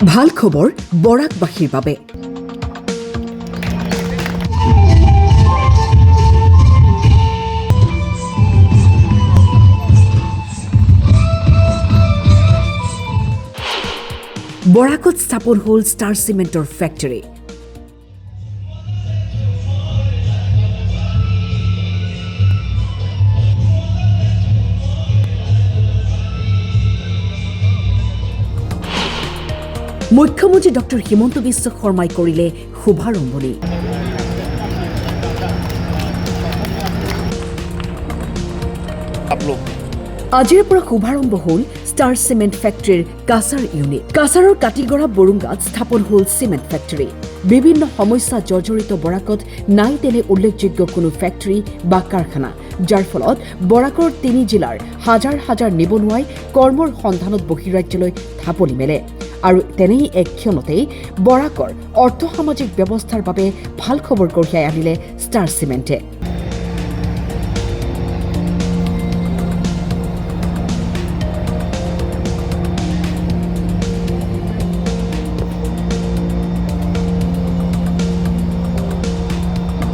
ভাল খবৰ বৰাকবাসীৰ বাবে। বৰাকত স্থাপন হ'ল ষ্টাৰ চিমেণ্টৰ ফেক্টৰী। মুখ্যমন্ত্ৰী ডক্টৰ হিমন্ত বিশ্ব শৰ্মাই কৰিলে শুভাৰম্ভণি। আজিৰ পৰা শুভাৰম্ভ হ'ল ষ্টাৰ চিমেণ্ট ফেক্টৰীৰ কাছাৰ ইউনিট। কাছাৰৰ কাটিগড়া বৰুংগাত স্থাপন হ'ল চিমেণ্ট ফেক্টৰী। বিভিন্ন সমস্যা জৰ্জৰিত বৰাকত নাই তেনে উল্লেখযোগ্য কোনো ফেক্টৰী বা কাৰখানা, যাৰ ফলত বৰাকৰ 3 জিলাৰ হাজাৰ হাজাৰ নিবনুৱাই কৰ্মৰ সন্ধানত বহিৰাজ্যলৈ ঢাপলি মেলে। আৰু তেনেই এক ক্ষণতেই বৰাকৰ অৰ্থসামাজিক ব্যৱস্থাৰ বাবে ভাল খবৰ কঢ়িয়াই আনিলে ষ্টাৰ চিমেণ্টে।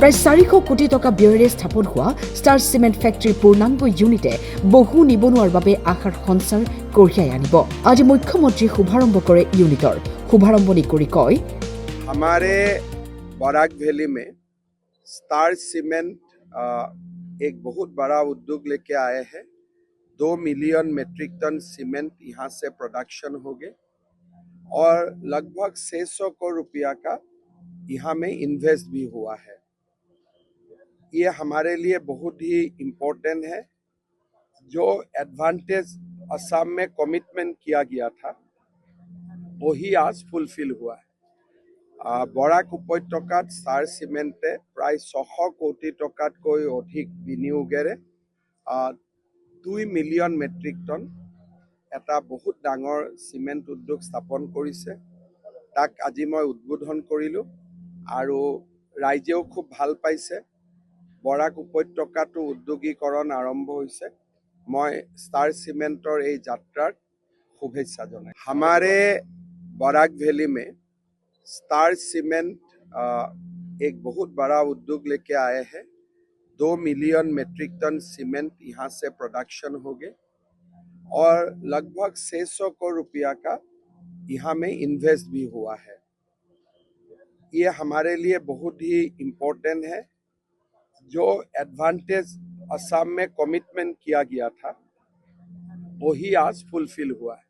প্ৰায় 400 কোটি টকা ব্যয়েৰে স্থাপন হোৱা ষ্টাৰ চিমেণ্ট ফেক্টৰীৰ পূৰ্ণাংগ ইউনিটে বহু নিবনুৱাৰ বাবে আশাৰ সঞ্চাৰ কঢ়িয়াই আনিব। আজি মুখ্যমন্ত্ৰী শুভাৰম্ভ কৰে ইউনিটৰ। শুভাৰম্ভণি কৰি কয়, हमारे बराक वैली में स्टार सीमेंट एक बहुत बड़ा उद्योग लेके आए हैं। 2 मिलियन मेट्रिक टन सीमेंट यहाँ से प्रोडक्शन होंगे और लगभग 600 करोड़ रुपया का यहाँ में इन्वेस्ट भी हुआ है। ये हमारे लिए बहुत ही इम्पोर्टेंट है। जो एडवांटेज असम में कमिटमेंट किया गया था वही आज फुलफिल हुआ है। বৰাক উপত্যকাত ষ্টাৰ চিমেণ্টে প্ৰায় 600 কোটি টকাতকৈ অধিক বিনিয়োগেৰে 2 মিলিয়ন মেট্ৰিক টন এটা বহুত ডাঙৰ চিমেণ্ট উদ্যোগ স্থাপন কৰিছে। তাক আজি মই উদ্বোধন কৰিলোঁ আৰু ৰাইজেও খুব ভাল পাইছে। বৰাক উপত্যকাটো উদ্যোগীকৰণ আৰম্ভ হৈছে। মই ষ্টাৰ চিমেণ্টৰ এই যাত্ৰাৰ শুভেচ্ছা জনাই। हमारे बराक वैली में स्टार सीमेंट एक बहुत बड़ा उद्योग लेके आए हैं। 2 मिलियन मेट्रिक टन सीमेंट यहाँ से प्रोडक्शन होंगे और लगभग 600 करोड़ रुपया का यहाँ में इन्वेस्ट भी हुआ है। ये हमारे लिए बहुत ही इम्पोर्टेंट है। जो एडवांटेज असम में कमिटमेंट किया गया था वही आज फुलफिल हुआ है।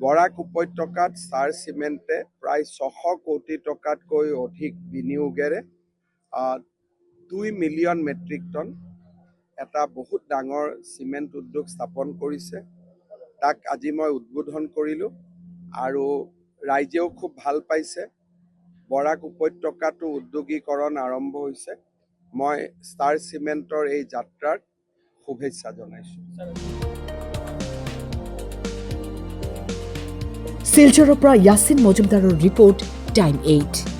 বৰাক উপত্যকাত ষ্টাৰ চিমেণ্টে প্ৰায় 600 কোটি টকাতকৈ অধিক বিনিয়োগেৰে 2 মিলিয়ন মেট্ৰিক টন এটা বহুত ডাঙৰ চিমেণ্ট উদ্যোগ স্থাপন কৰিছে। তাক আজি মই উদ্বোধন কৰিলোঁ আৰু ৰাইজেও খুব ভাল পাইছে। বৰাক উপত্যকাটো উদ্যোগীকৰণ আৰম্ভ হৈছে। মই ষ্টাৰ চিমেণ্টৰ এই যাত্ৰাৰ শুভেচ্ছা জনাইছোঁ। শিলচৰৰ পৰা য়াছিন মজুমদাৰৰ ৰিপৰ্ট, টাইম 8।